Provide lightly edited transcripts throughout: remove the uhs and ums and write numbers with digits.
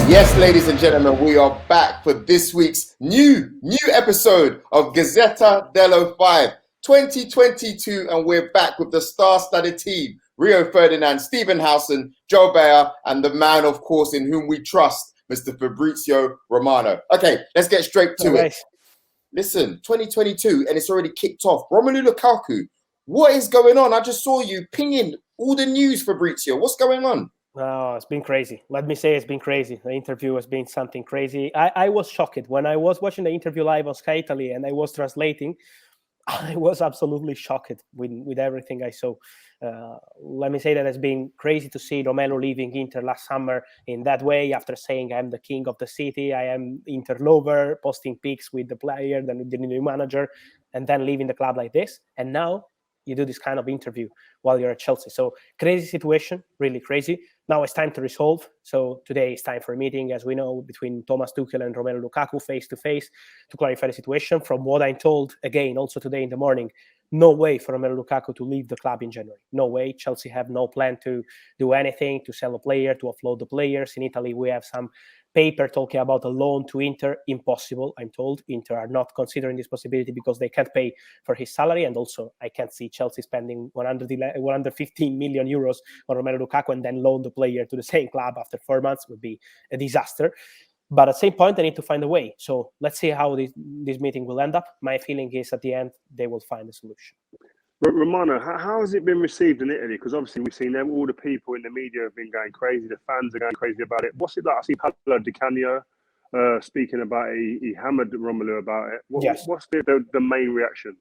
Yes, ladies and gentlemen, we are back for this week's new episode of Gazzetta Dello Five 2022, and we're back with the star-studded team: Rio Ferdinand, Ste Howson, Joe Beya, and the man, of course, in whom we trust, Mr. Fabrizio Romano. Okay, let's get straight to it. Listen, 2022, and it's already kicked off. Romelu Lukaku, what is going on? I just saw you pinging all the news, Fabrizio. What's going on? Oh, it's been crazy. Let me say it's been crazy. The interview has been something crazy. I was shocked. When I was watching the interview live on Sky Italy and I was translating, I was absolutely shocked with everything I saw. Let me say that it's been crazy to see Romelu leaving Inter last summer in that way, after saying I'm the king of the city, I am Inter lover, posting pics with the player, then with the new manager, and then leaving the club like this. And now you do this kind of interview while you're at Chelsea. So crazy situation, really crazy. Now it's time to resolve. So today is time for a meeting, as we know, between Thomas Tuchel and Romelu Lukaku face to face to clarify the situation. From what I'm told, again, also today in the morning, no way for Romelu Lukaku to leave the club in January. No way. Chelsea have no plan to do anything, to sell a player, to offload the players. In Italy, we have some paper talking about a loan to Inter. Impossible, I'm told. Inter are not considering this possibility because they can't pay for his salary. And also, I can't see Chelsea spending 115 million euros on Romelu Lukaku and then loan the player to the same club after 4 months. Would be a disaster. But at the same point, they need to find a way. So let's see how this meeting will end up. My feeling is at the end, they will find a solution. Romano, how has it been received in Italy? Because obviously we've seen all the people in the media have been going crazy. The fans are going crazy about it. What's it like? I see Paolo Di Canio speaking about it. He hammered Romelu about it. What's the main reaction?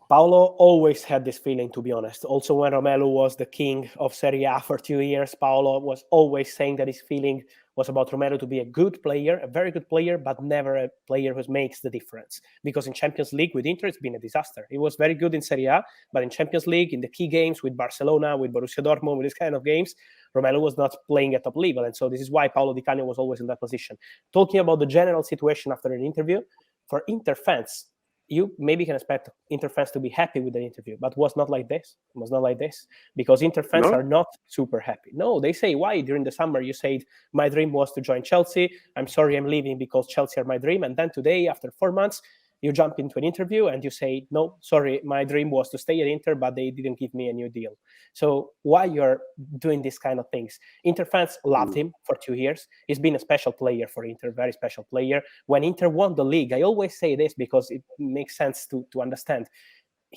Paolo always had this feeling, to be honest. Also, when Romelu was the king of Serie A for 2 years, Paolo was always saying that his feeling was about Romelu to be a good player, a very good player, but never a player who makes the difference. Because in Champions League with Inter, it's been a disaster. He was very good in Serie A, but in Champions League, in the key games with Barcelona, with Borussia Dortmund, with this kind of games, Romelu was not playing at top level. And so this is why Paolo Di Canio was always in that position. Talking about the general situation after an interview, for Inter fans, you maybe can expect Inter fans to be happy with the interview, but it was not like this. It was not like this because Inter fans are not super happy. No, they say, why during the summer you said my dream was to join Chelsea. I'm sorry I'm leaving because Chelsea are my dream. And then today, after 4 months, you jump into an interview and you say, no, sorry, my dream was to stay at Inter, but they didn't give me a new deal. So why you're doing this kind of things? Inter fans loved him for 2 years. He's been a special player for Inter, very special player. When Inter won the league, I always say this because it makes sense to understand.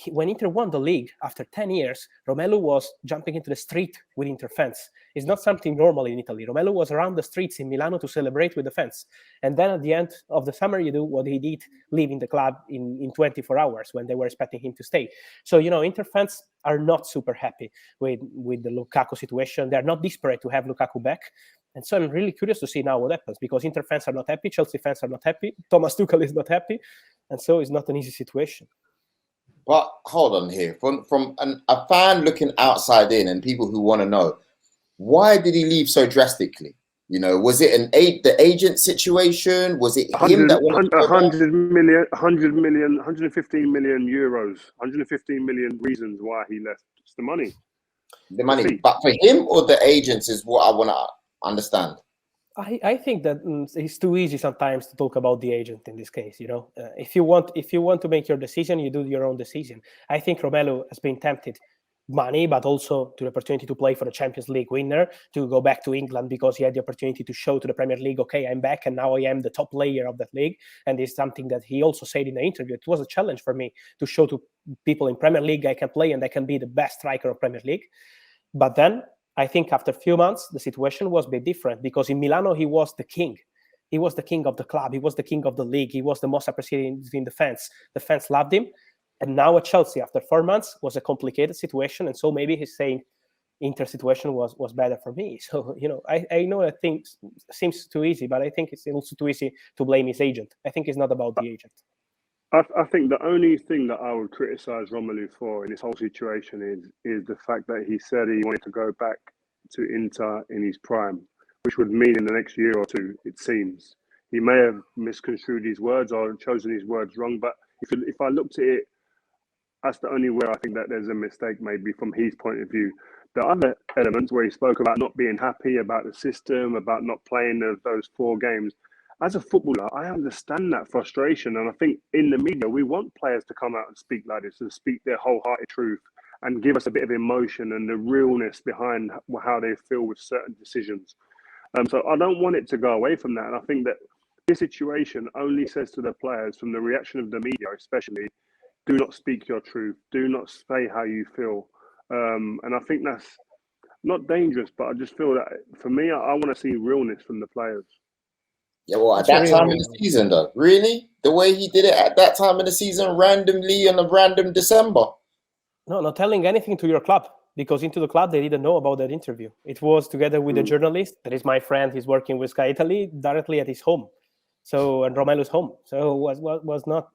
When Inter won the league after 10 years, Romelu was jumping into the street with Inter fans. It's not something normal in Italy. Romelu was around the streets in Milano to celebrate with the fans. And then at the end of the summer, you do what he did, leaving the club in 24 hours when they were expecting him to stay. So, Inter fans are not super happy with the Lukaku situation. They're not desperate to have Lukaku back. And so I'm really curious to see now what happens because Inter fans are not happy, Chelsea fans are not happy, Thomas Tuchel is not happy. And so it's not an easy situation. But hold on here. From a fan looking outside in and people who want to know, why did he leave so drastically? Was it the agent situation? Was it him that wanted 115 million euros, 115 million reasons why he left? It's the money. The money. But for him or the agents is what I want to understand. I think that it's too easy sometimes to talk about the agent in this case. If you want to make your decision, you do your own decision. I think Romelu has been tempted money, but also to the opportunity to play for the Champions League winner, to go back to England because he had the opportunity to show to the Premier League, okay, I'm back and now I am the top player of that league. And it's something that he also said in the interview. It was a challenge for me to show to people in Premier League I can play and I can be the best striker of Premier League. But then I think after a few months, the situation was a bit different because in Milano, he was the king. He was the king of the club. He was the king of the league. He was the most appreciated in the fans. The fans loved him. And now at Chelsea, after 4 months, was a complicated situation. And so maybe he's saying Inter situation was better for me. So, I know that things seems too easy, but I think it's also too easy to blame his agent. I think it's not about the agent. I think the only thing that I would criticize Romelu for in this whole situation is the fact that he said he wanted to go back to Inter in his prime, which would mean in the next year or two, it seems. He may have misconstrued his words or chosen his words wrong, but if I looked at it, that's the only way I think that there's a mistake maybe from his point of view. the other elements where he spoke about not being happy about the system, about not playing those 4 games. As a footballer, I understand that frustration. And I think in the media, we want players to come out and speak like this and speak their wholehearted truth and give us a bit of emotion and the realness behind how they feel with certain decisions. So I don't want it to go away from that. And I think that this situation only says to the players, from the reaction of the media especially, do not speak your truth. Do not say how you feel. And I think that's not dangerous, but I just feel that for me, I want to see realness from the players. Yeah, well, at that time in the season, though, really? The way he did it at that time in the season, randomly in a random December? No, not telling anything to your club, because into the club, they didn't know about that interview. It was together with the journalist, that is my friend, he's working with Sky Italy, directly at his home. So, and Romelu's home. So was not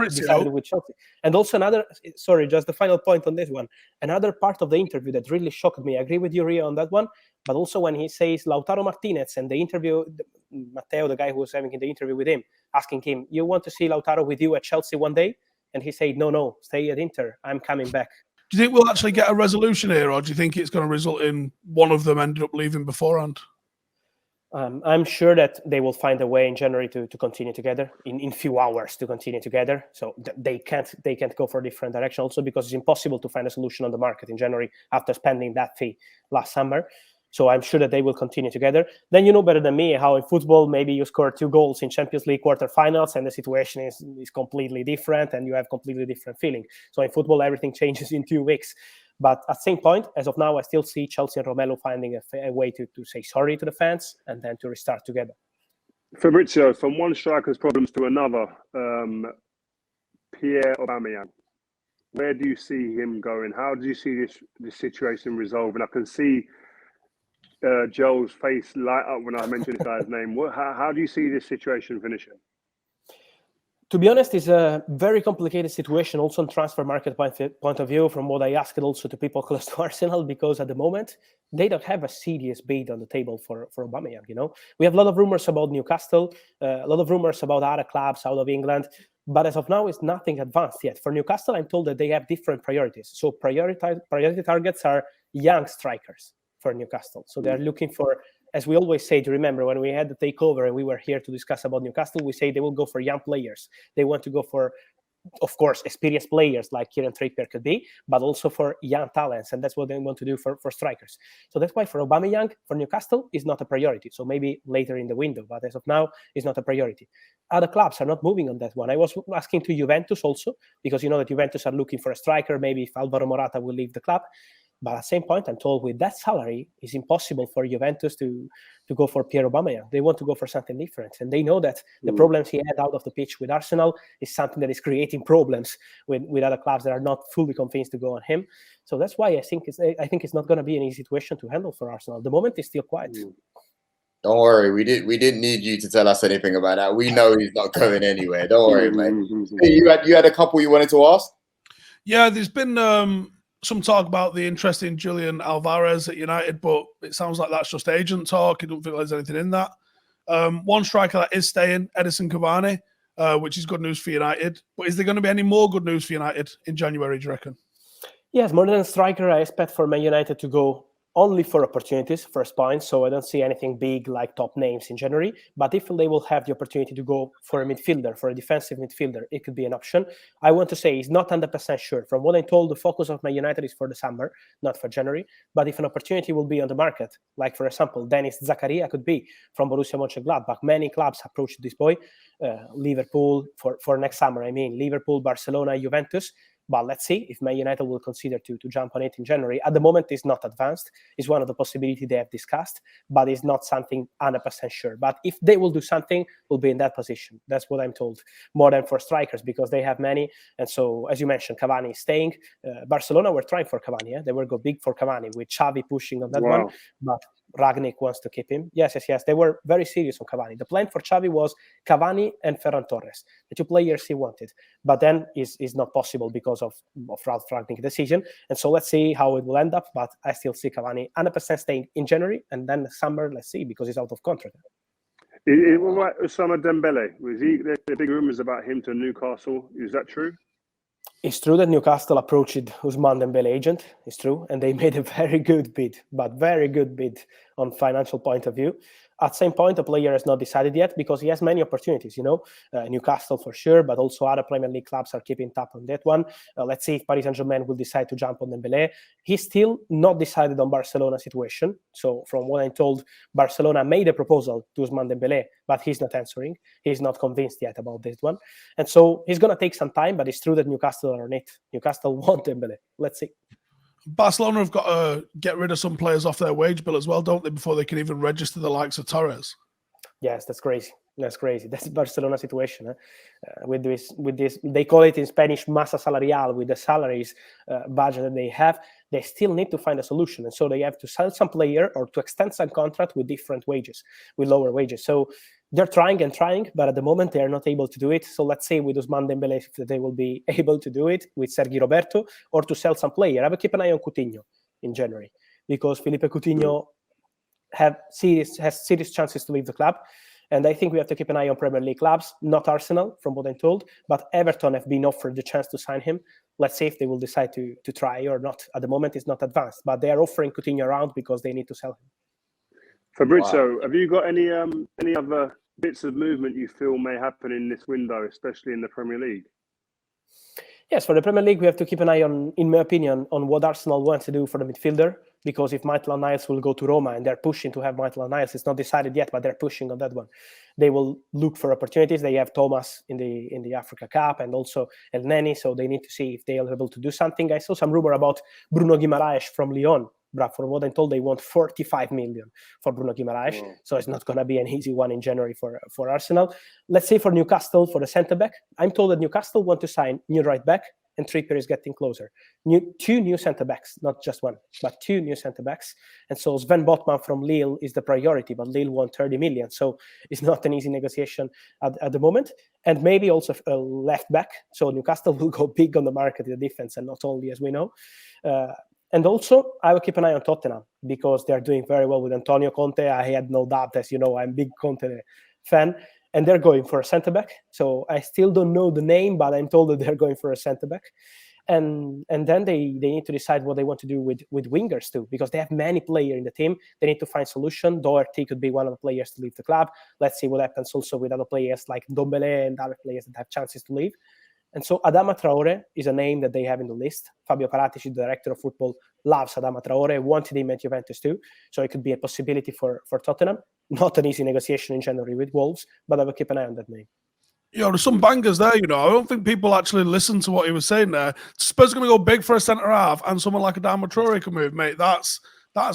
decided with Chelsea. And also just the final point on this one. Another part of the interview that really shocked me. I agree with you, Rio, on that one. But also when he says Lautaro Martinez and the interview, Matteo, the guy who was having the interview with him, asking him, you want to see Lautaro with you at Chelsea one day? And he said, no, stay at Inter. I'm coming back. Do you think we'll actually get a resolution here, or do you think it's going to result in one of them ended up leaving beforehand? I'm sure that they will find a way in January to continue together, in few hours to continue together. So they can't go for a different direction also, because it's impossible to find a solution on the market in January after spending that fee last summer. So I'm sure that they will continue together. Then you know better than me how in football, maybe you score 2 goals in Champions League quarterfinals and the situation is completely different and you have completely different feeling. So in football, everything changes in 2 weeks. But at the same point, as of now, I still see Chelsea and Romelu finding a way to say sorry to the fans and then to restart together. Fabrizio, from one striker's problems to another, Pierre-Emerick-Aubameyang, where do you see him going? How do you see this situation resolving? I can see Joel's face light up when I mention this guy's name. How do you see this situation finishing? To be honest, it's a very complicated situation, also on transfer market point of view, from what I asked also to people close to Arsenal, because at the moment, they don't have a serious bid on the table for Aubameyang, you know. We have a lot of rumors about Newcastle, a lot of rumors about other clubs out of England, but as of now, it's nothing advanced yet. For Newcastle, I'm told that they have different priorities. So priority targets are young strikers for Newcastle. So they're looking for, as we always say, do you remember when we had the takeover and we were here to discuss about Newcastle, we say they will go for young players. They want to go for, of course, experienced players like Kieran Trippier could be, but also for young talents. And that's what they want to do for strikers. So that's why for Aubameyang, for Newcastle, is not a priority. So maybe later in the window, but as of now, it's not a priority. Other clubs are not moving on that one. I was asking to Juventus also, because you know that Juventus are looking for a striker, maybe if Alvaro Morata will leave the club. But at the same point, I'm told with that salary, it's impossible for Juventus to go for Pierre-Aubameyang. They want to go for something different. And they know that the problems he had out of the pitch with Arsenal is something that is creating problems with other clubs that are not fully convinced to go on him. So that's why I think it's not going to be an easy situation to handle for Arsenal. At the moment, it's still quiet. Don't worry, we didn't need you to tell us anything about that. We know he's not going anywhere. Don't worry, man. Hey, you had a couple you wanted to ask? Yeah, there's been some talk about the interest in Julian Alvarez at United, but it sounds like that's just agent talk. I don't think there's anything in that. One striker that is staying, Edison Cavani, which is good news for United. But is there going to be any more good news for United in January, do you reckon? Yes, more than a striker, I expect for Man United to go only for opportunities, first point. So I don't see anything big like top names in January. But if they will have the opportunity to go for a midfielder, for a defensive midfielder, it could be an option. I want to say he's not 100% sure. From what I'm told, the focus of Man United is for the summer, not for January. But if an opportunity will be on the market, like for example, Dennis Zakaria could be from Borussia Mönchengladbach. Many clubs approached this boy. Liverpool for next summer. I mean, Liverpool, Barcelona, Juventus. But let's see if Man United will consider to jump on it in January. At the moment, it's not advanced. It's one of the possibilities they have discussed, but it's not something 100% sure. But if they will do something, we'll be in that position. That's what I'm told. More than for strikers, because they have many. And so, as you mentioned, Cavani is staying. Barcelona were trying for Cavani. Yeah? They were go big for Cavani, with Xavi pushing on that one. But Ragnick wants to keep him. Yes. They were very serious on Cavani. The plan for Xavi was Cavani and Ferran Torres, the 2 players he wanted. But then is not possible because of Ralph Ragnick's decision. And so let's see how it will end up. But I still see Cavani 100% staying in January, and then the summer, let's see, because he's out of contract. What about Ousmane Dembele? Was the big rumors about him to Newcastle? Is that true? It's true that Newcastle approached Ousmane Dembele agent. It's true, and they made a very good bid, but very good bid on financial point of view. At same point, the player has not decided yet because he has many opportunities. Newcastle for sure, but also other Premier League clubs are keeping tab on that one. Let's see if Paris Saint-Germain will decide to jump on Dembele. He's still not decided on Barcelona situation. So from what I'm told, Barcelona made a proposal to Ousmane Dembele, but he's not answering. He's not convinced yet about this one. And so he's going to take some time, but it's true that Newcastle are on it. Newcastle want Dembele. Let's see. Barcelona have got to get rid of some players off their wage bill as well, don't they, before they can even register the likes of Torres? Yes, that's crazy. That's crazy. That's Barcelona situation. With this, they call it in Spanish masa salarial. With the salaries budget that they have, they still need to find a solution, and so they have to sell some player or to extend some contract with different wages, with lower wages. So they're trying and trying, but at the moment they are not able to do it. So let's say with Ousmane Dembele, if they will be able to do it with Sergi Roberto or to sell some player. I will keep an eye on Coutinho in January because Felipe Coutinho has serious chances to leave the club. And I think we have to keep an eye on Premier League clubs, not Arsenal, from what I'm told, but Everton have been offered the chance to sign him. Let's see if they will decide to try or not. At the moment, it's not advanced, but they are offering Coutinho around because they need to sell him. Fabrizio, have you got any other bits of movement you feel may happen in this window, especially in the Premier League? Yes, for the Premier League, we have to keep an eye on, in my opinion, on what Arsenal wants to do for the midfielder. Because if Maitland-Niles will go to Roma and they're pushing to have Maitland-Niles, it's not decided yet, but they're pushing on that one. They will look for opportunities. They have Thomas in the Africa Cup and also El Neni, so they need to see if they are able to do something. I saw some rumor about Bruno Guimaraes from Lyon. But from what I'm told, they want 45 million for Bruno Guimaraes. Wow. So it's not going to be an easy one in January for Arsenal. Let's say for Newcastle, for the centre-back, I'm told that Newcastle want to sign new right-back, and Trippier is getting closer. Two new centre-backs, not just one, but two new centre-backs. And so Sven Botman from Lille is the priority, but Lille want 30 million. So it's not an easy negotiation at the moment. And maybe also a left-back. So Newcastle will go big on the market in the defense, and not only, as we know. And also, I will keep an eye on Tottenham because they're doing very well with Antonio Conte. I had no doubt, as you know, I'm a big Conte fan. And they're going for a centre-back. So I still don't know the name, but I'm told that they're going for a centre-back. And then they need to decide what they want to do with wingers too, because they have many players in the team. They need to find solution. Doherty could be one of the players to leave the club. Let's see what happens also with other players like Ndombele and other players that have chances to leave. And so Adama Traore is a name that they have in the list. Fabio Paratici, the director of football, loves Adama Traore, wanted him at Juventus too. So it could be a possibility for Tottenham. Not an easy negotiation in January with Wolves, but I will keep an eye on that name. There's some bangers there, I don't think people actually listen to what he was saying there. Spurs are going to go big for a centre-half, and someone like Adama Traore can move, mate. That's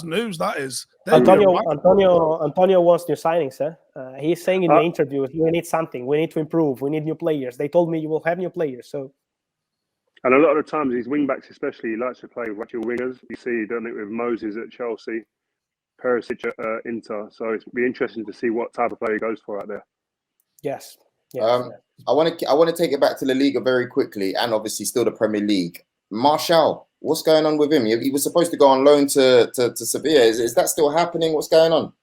news, that is. Antonio wants new signings, he's saying in the interview, we need something, we need to improve, we need new players. They told me you will have new players, so. And a lot of times, these wing-backs especially, he likes to play with actual wingers. You see, don't it, with Moses at Chelsea, Perisic at Inter. So it'll be interesting to see what type of player he goes for out there. Yes. I want to take it back to La Liga very quickly, and obviously still the Premier League. Martial, what's going on with him? He was supposed to go on loan to Sevilla. Is that still happening? What's going on?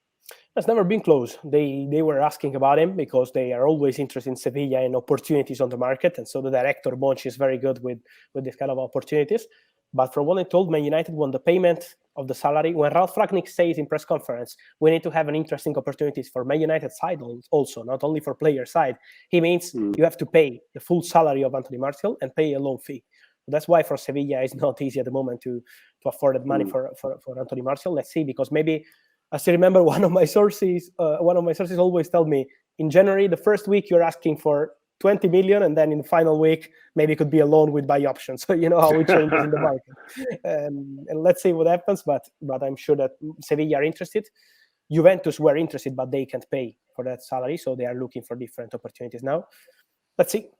It's never been close. They were asking about him because they are always interested in Sevilla and opportunities on the market, and so the director Monchi is very good with this kind of opportunities. But from what I told, Man United won the payment of the salary. When Ralf Rangnick says in press conference, we need to have an interesting opportunities for Man United side also, not only for player side. He means you have to pay the full salary of Anthony Martial and pay a loan fee. That's why for Sevilla it's not easy at the moment to afford that money for Anthony Martial. Let's see, because maybe I still remember one of my sources always tell me in January, the first week you're asking for 20 million, and then in the final week, maybe it could be a loan with buy option. So you know how it changes in the market. And let's see what happens, but I'm sure that Sevilla are interested. Juventus were interested, but they can't pay for that salary, so they are looking for different opportunities now. Let's see.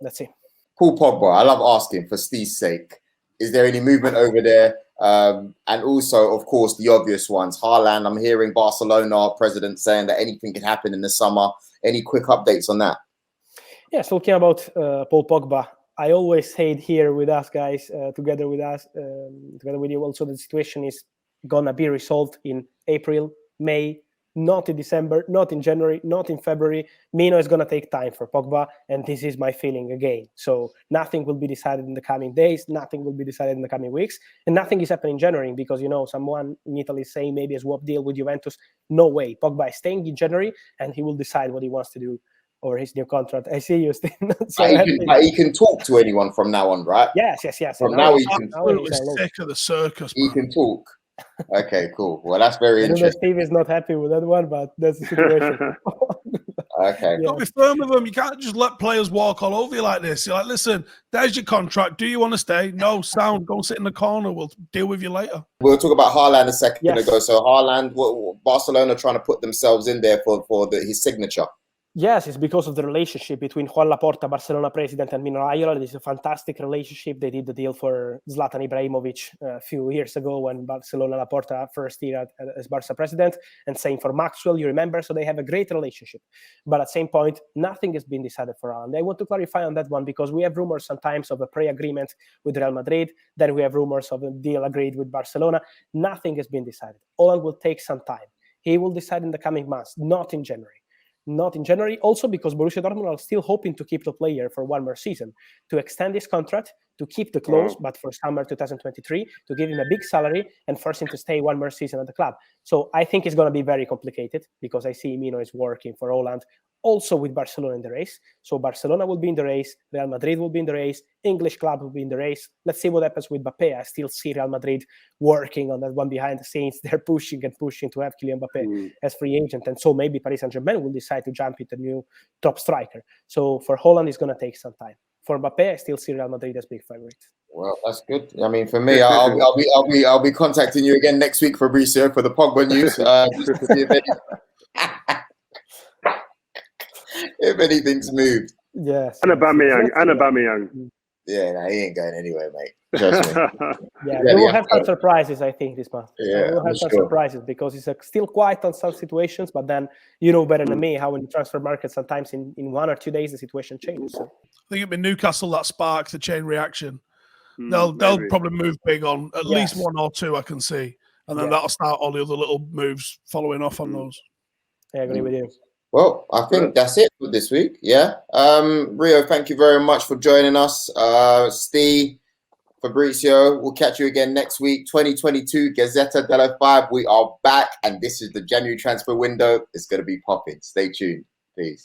Paul Pogba, I love asking for Steve's sake. Is there any movement over there? And also, of course, the obvious ones. Haaland, I'm hearing Barcelona president saying that anything can happen in the summer. Any quick updates on that? Yes, talking about Paul Pogba, I always say it here with us guys, together with you also, the situation is going to be resolved in April, May, not in December, not in January, not in February. Mino is going to take time for Pogba, and this is my feeling again. So nothing will be decided in the coming days, nothing will be decided in the coming weeks, and nothing is happening in January because, someone in Italy is saying maybe a swap deal with Juventus. No way. Pogba is staying in January, and he will decide what he wants to do over his new contract. I see you, Steve. But he can talk to anyone from now on, right? Yes. From now he can. Absolutely sick of the circus. He can talk. Okay, cool. Well, that's very interesting. Steve is not happy with that one, but that's the situation. Okay. Don't be firm with them. You can't just let players walk all over you like this. You're like, listen, there's your contract. Do you want to stay? No, sound. Go and sit in the corner. We'll deal with you later. We'll talk about Haaland a second ago. So Haaland, Barcelona trying to put themselves in there for his signature. Yes, it's because of the relationship between Juan Laporta, Barcelona president, and Mino Raiola. It's a fantastic relationship. They did the deal for Zlatan Ibrahimovic a few years ago when Barcelona Laporta first year as Barca president, and same for Maxwell, you remember. So they have a great relationship. But at the same point, nothing has been decided for Haaland. I want to clarify on that one because we have rumors sometimes of a pre-agreement with Real Madrid. Then we have rumors of a deal agreed with Barcelona. Nothing has been decided. Haaland will take some time. He will decide in the coming months, not in January. Not in January, also because Borussia Dortmund are still hoping to keep the player for one more season, to extend his contract, to keep the clause, but for summer 2023, to give him a big salary and force him to stay one more season at the club. So I think it's going to be very complicated because I see Mino is working for Haaland, also with Barcelona in the race. So Barcelona will be in the race, Real Madrid will be in the race, English club will be in the race. Let's see what happens with Mbappe. I still see Real Madrid working on that one behind the scenes. They're pushing to have Kylian Mbappe as free agent. And so maybe Paris Saint-Germain will decide to jump into a new top striker. So for Haaland, it's going to take some time. For Mbappe, I still see Real Madrid as big favorite. Well, that's good. I mean, for me, I'll be contacting you again next week, Fabrizio, for the Pogba news. Just to see if anything's moved. Yes. And Aubameyang. Yeah, no, he ain't going anywhere, mate. Trust me. We will have some surprises, I think, this month. Yeah, we'll have some surprises because it's still quiet on some situations, but then you know better than me how in the transfer market sometimes in 1 or 2 days the situation changes. So. I think it'd be Newcastle that sparks the chain reaction. They'll probably move big on at least 1 or 2, I can see. And then that'll start all the other little moves following off on those. I agree with you. Well, I think that's it for this week. Yeah. Rio, thank you very much for joining us. Steve, Fabrizio, we'll catch you again next week. 2022 Gazzetta Dello Five. We are back, and this is the January transfer window. It's going to be popping. Stay tuned. Peace.